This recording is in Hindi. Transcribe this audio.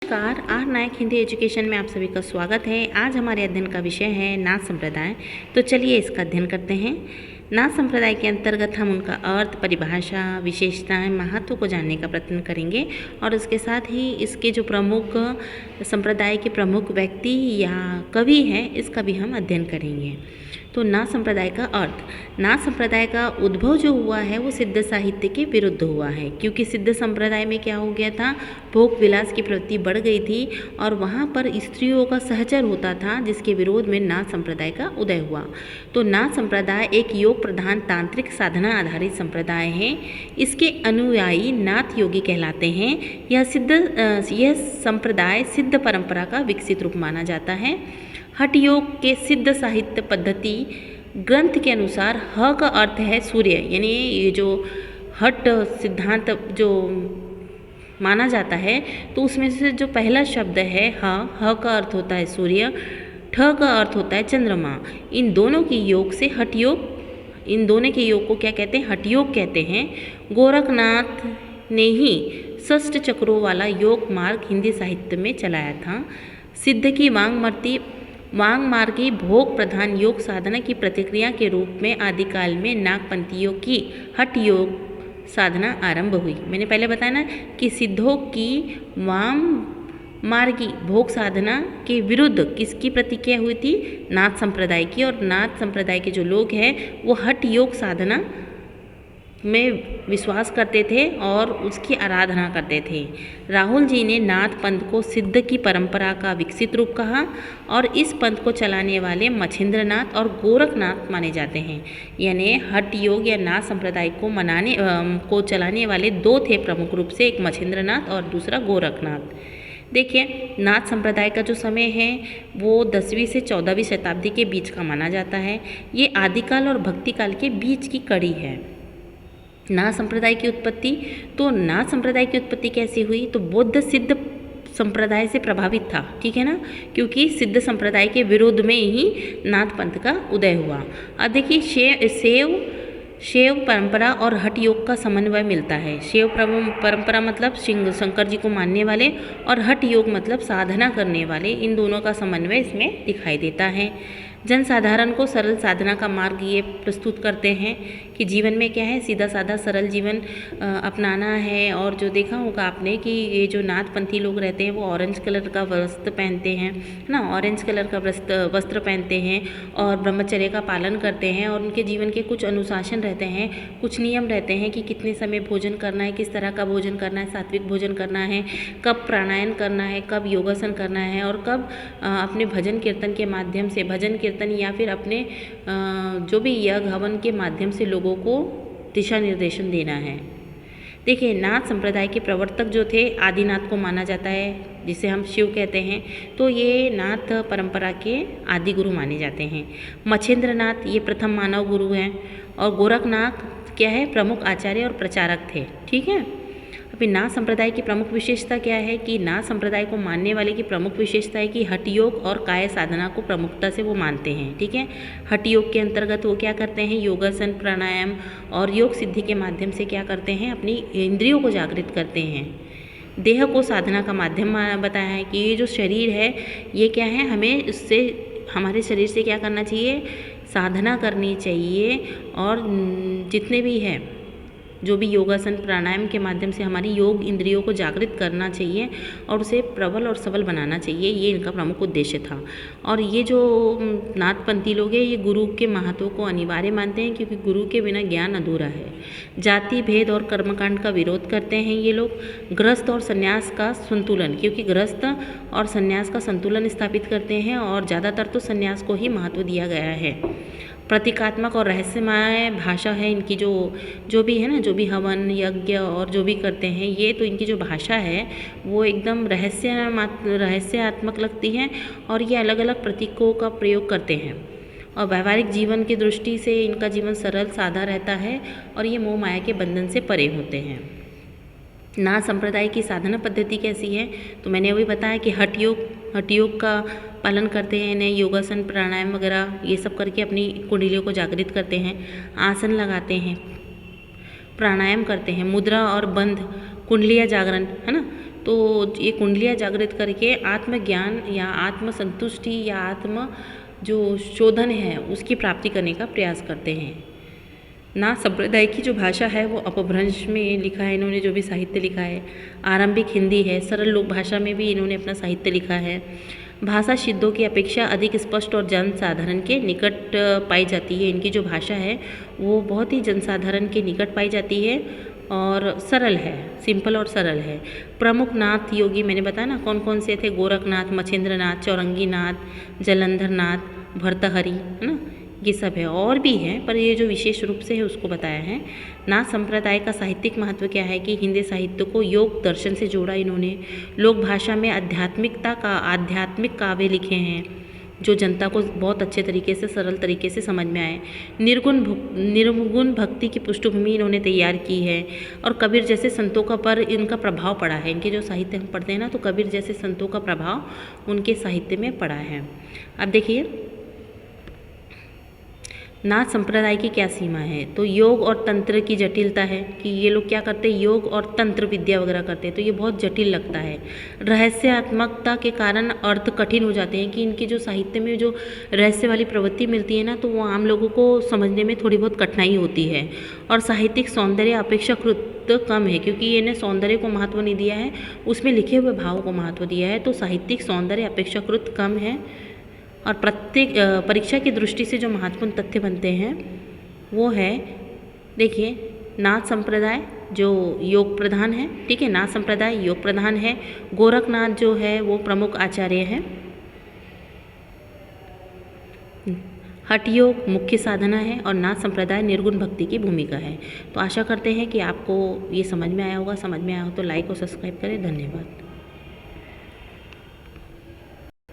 नमस्कार, आर नायक हिंदी एजुकेशन में आप सभी का स्वागत है। आज हमारे अध्ययन का विषय है नाथ संप्रदाय। तो चलिए इसका अध्ययन करते हैं। नाथ संप्रदाय के अंतर्गत हम उनका अर्थ, परिभाषा, विशेषताएं, महत्व को जानने का प्रयत्न करेंगे और उसके साथ ही इसके जो प्रमुख संप्रदाय के प्रमुख व्यक्ति या कवि हैं इसका भी हम अध्ययन करेंगे। तो नाथ संप्रदाय का अर्थ, नाथ संप्रदाय का उद्भव जो हुआ है वो सिद्ध साहित्य के विरुद्ध हुआ है, क्योंकि सिद्ध संप्रदाय में क्या हो गया था, भोग विलास की प्रवृत्ति बढ़ गई थी और वहाँ पर स्त्रियों का सहचर होता था, जिसके विरोध में नाथ संप्रदाय का उदय हुआ। तो नाथ संप्रदाय एक योग प्रधान तांत्रिक साधना आधारित संप्रदाय है। इसके अनुयायी नाथ योगी कहलाते हैं। यह संप्रदाय सिद्ध परंपरा का विकसित रूप माना जाता है। हठ योग के सिद्ध साहित्य पद्धति ग्रंथ के अनुसार ह का अर्थ है सूर्य, यानी ये जो हठ सिद्धांत जो माना जाता है तो उसमें से जो पहला शब्द है ह का अर्थ होता है सूर्य, ठ का अर्थ होता है चंद्रमा। इन दोनों के योग से हठ योग, इन दोनों के योग को क्या कहते हैं, हठ योग कहते हैं। गोरखनाथ ने ही षष्ठ चक्रों वाला योग मार्ग हिंदी साहित्य में चलाया था। सिद्ध की वांग मार्गी भोग प्रधान योग साधना की प्रतिक्रिया के रूप में आदिकाल में नागपंथियों की हठ योग साधना आरंभ हुई। मैंने पहले बताया ना कि सिद्धों की वाम मार्गी भोग साधना के विरुद्ध किसकी प्रतिक्रिया हुई थी, नाथ संप्रदाय की। और नाथ संप्रदाय के जो लोग हैं वो हठ योग साधना में विश्वास करते थे और उसकी आराधना करते थे। राहुल जी ने नाथ पंथ को सिद्ध की परंपरा का विकसित रूप कहा और इस पंथ को चलाने वाले मच्छिंद्रनाथ और गोरखनाथ माने जाते हैं। यानी हठ योग या नाथ संप्रदाय को चलाने वाले दो थे प्रमुख रूप से, एक मच्छिंद्रनाथ और दूसरा गोरखनाथ। देखिए, नाथ संप्रदाय का जो समय है वो 10वीं से 14वीं शताब्दी के बीच का माना जाता है। ये आदिकाल और भक्तिकाल के बीच की कड़ी है। नाथ संप्रदाय की उत्पत्ति, तो नाथ संप्रदाय की उत्पत्ति कैसी हुई, तो बौद्ध सिद्ध संप्रदाय से प्रभावित था, ठीक है ना, क्योंकि सिद्ध संप्रदाय के विरोध में ही नाथ पंथ का उदय हुआ। अब देखिए, शैव परंपरा और हठ योग का समन्वय मिलता है। शैव परंपरा मतलब शंकर जी को मानने वाले और हठ योग मतलब साधना करने वाले, इन दोनों का समन्वय इसमें दिखाई देता है। जनसाधारण को सरल साधना का मार्ग ये प्रस्तुत करते हैं कि जीवन में क्या है, सीधा साधा सरल जीवन अपनाना है। और जो देखा होगा आपने कि ये जो नाथपंथी लोग रहते हैं वो ऑरेंज कलर का वस्त्र पहनते हैं ना, ऑरेंज कलर का वस्त्र पहनते हैं और ब्रह्मचर्य का पालन करते हैं और उनके जीवन के कुछ अनुशासन रहते हैं, कुछ नियम रहते हैं कि कितने समय भोजन करना है, किस तरह का भोजन करना है, सात्विक भोजन करना है, कब प्राणायाम करना है, कब योगासन करना है और कब अपने भजन कीर्तन के माध्यम से, भजन कीर्तन या फिर अपने जो भी यज्ञ हवन के माध्यम से लोगों को दिशा निर्देशन देना है। देखिए, नाथ संप्रदाय के प्रवर्तक जो थे आदिनाथ को माना जाता है, जिसे हम शिव कहते हैं। तो ये नाथ परंपरा के आदि गुरु माने जाते हैं। मच्छिंद्रनाथ ये प्रथम मानव गुरु हैं और गोरखनाथ क्या है, प्रमुख आचार्य और प्रचारक थे, ठीक है। अभी नाथ संप्रदाय की प्रमुख विशेषता क्या है कि नाथ संप्रदाय को मानने वाले की प्रमुख विशेषता है कि हठ योग और काय साधना को प्रमुखता से वो मानते हैं, ठीक है। हठ योग के अंतर्गत वो क्या करते हैं, योगासन, प्राणायाम और योग सिद्धि के माध्यम से क्या करते हैं, अपनी इंद्रियों को जागृत करते हैं। देह को साधना का माध्यम बताया है कि ये जो शरीर है ये क्या है, हमें इससे, हमारे शरीर से क्या करना चाहिए, साधना करनी चाहिए और जितने भी है जो भी योगासन प्राणायाम के माध्यम से हमारी योग इंद्रियों को जागृत करना चाहिए और उसे प्रबल और सबल बनाना चाहिए, ये इनका प्रमुख उद्देश्य था। और ये जो नाथपंथी लोग हैं ये गुरु के महत्व को अनिवार्य मानते हैं, क्योंकि गुरु के बिना ज्ञान अधूरा है। जाति भेद और कर्मकांड का विरोध करते हैं ये लोग। गृहस्थ और संन्यास का संतुलन, क्योंकि गृहस्थ और संन्यास का संतुलन स्थापित करते हैं और ज़्यादातर तो संन्यास को ही महत्व दिया गया है। प्रतीकात्मक और रहस्यमय भाषा है इनकी, जो भी है ना, जो भी हवन यज्ञ और जो भी करते हैं, ये तो इनकी जो भाषा है वो एकदम रहस्यात्मक लगती है और ये अलग अलग प्रतीकों का प्रयोग करते हैं। और व्यवहारिक जीवन की दृष्टि से इनका जीवन सरल सादा रहता है और ये मोह माया के बंधन से परे होते हैं। नाथ संप्रदाय की साधना पद्धति कैसी है, तो मैंने वही बताया कि हठ योग का पालन करते हैं, इन्हें योगासन प्राणायाम वगैरह ये सब करके अपनी कुंडलियों को जागृत करते हैं। आसन लगाते हैं, प्राणायाम करते हैं, मुद्रा और बंध कुंडलिया जागरण, है ना, तो ये कुंडलियाँ जागृत करके आत्मज्ञान या आत्मसंतुष्टि या आत्म जो शोधन है उसकी प्राप्ति करने का प्रयास करते हैं। नाथ संप्रदाय की जो भाषा है वो अपभ्रंश में लिखा है इन्होंने, जो भी साहित्य लिखा है आरंभिक हिंदी है, सरल लोक भाषा में भी इन्होंने अपना साहित्य लिखा है। भाषा सिद्धों की अपेक्षा अधिक स्पष्ट और जनसाधारण के निकट पाई जाती है। इनकी जो भाषा है वो बहुत ही जनसाधारण के निकट पाई जाती है और सरल है, सिंपल और सरल है। प्रमुख नाथ योगी मैंने बताया ना कौन कौन से थे, गोरखनाथ, मछेंद्रनाथ, चौरंगीनाथ, जलंधरनाथ, भर्तहरि, है ना, ये सब है। और भी हैं पर ये जो विशेष रूप से है उसको बताया है। नाथ संप्रदाय का साहित्यिक महत्व क्या है कि हिंदी साहित्य को योग दर्शन से जोड़ा इन्होंने। लोक भाषा में आध्यात्मिक काव्य लिखे हैं जो जनता को बहुत अच्छे तरीके से, सरल तरीके से समझ में आए। निर्गुण भक्ति की पृष्ठभूमि इन्होंने तैयार की है और कबीर जैसे संतों का पर इनका प्रभाव पड़ा है। इनके जो साहित्य हम पढ़ते हैं ना तो कबीर जैसे संतों का प्रभाव उनके साहित्य में पड़ा है। अब देखिए नाथ संप्रदाय की क्या सीमा है, तो योग और तंत्र की जटिलता है कि ये लोग क्या करते हैं, योग और तंत्र विद्या वगैरह करते हैं तो ये बहुत जटिल लगता है। रहस्यात्मकता के कारण अर्थ कठिन हो जाते हैं कि इनके जो साहित्य में जो रहस्य वाली प्रवृत्ति मिलती है ना तो वो आम लोगों को समझने में थोड़ी बहुत कठिनाई होती है। और साहित्यिक सौंदर्य अपेक्षाकृत कम है क्योंकि इन्हें सौंदर्य को महत्व नहीं दिया है, उसमें लिखे हुए भाव को महत्व दिया है। तो साहित्यिक सौंदर्य अपेक्षाकृत कम है। और प्रत्येक परीक्षा की दृष्टि से जो महत्वपूर्ण तथ्य बनते हैं वो है, देखिए नाथ संप्रदाय जो योग प्रधान है, ठीक है, नाथ संप्रदाय योग प्रधान है। गोरखनाथ जो है वो प्रमुख आचार्य हैं। हठ योग मुख्य साधना है और नाथ संप्रदाय निर्गुण भक्ति की भूमिका है। तो आशा करते हैं कि आपको ये समझ में आया होगा। समझ में आया हो तो लाइक और सब्सक्राइब करें। धन्यवाद।